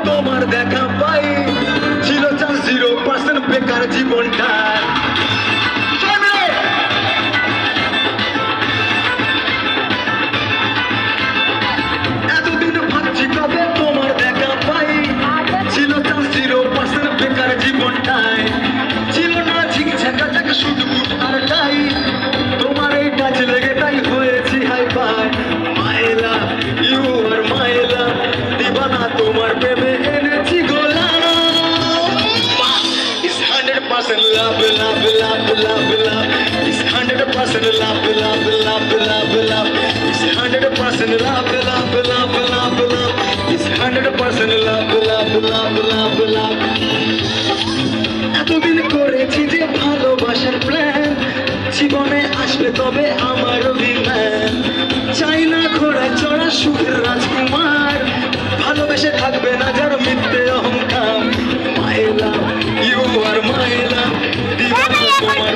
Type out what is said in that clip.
তোমার দেখা পাই ছিল 0% বেকার জীবনটা এতদিন ভাবছি কবে তোমার দেখা পাই ছিল 0% বেকার জীবনটায় ছিল না ঝিকঝাকা ঝাকা শুধু আর টাই তোমার এই টাচ লেগে তাই হয়েছি হাই পাই মাইলা ইউ আর মাইলা দিবানা তোমার প্রেমে এনেছি গোলা It's 100% love, love, love, love, love. It's 100% love, love, love, love, love. It's 100% love, love, love, love, love. It's 100% love, love, love, love, love. এতদিন করেছি যে ভালোবাসার প্ল্যান জীবনে আসলে তবে আমার অভিমান চাই না ঘোড়া চড়া সুখের রাজকুমার ভালোবেসে থাকবে না যার মিথ্যে অহংকার মাইলা ইউ আর মাইলা দিবানা তোমার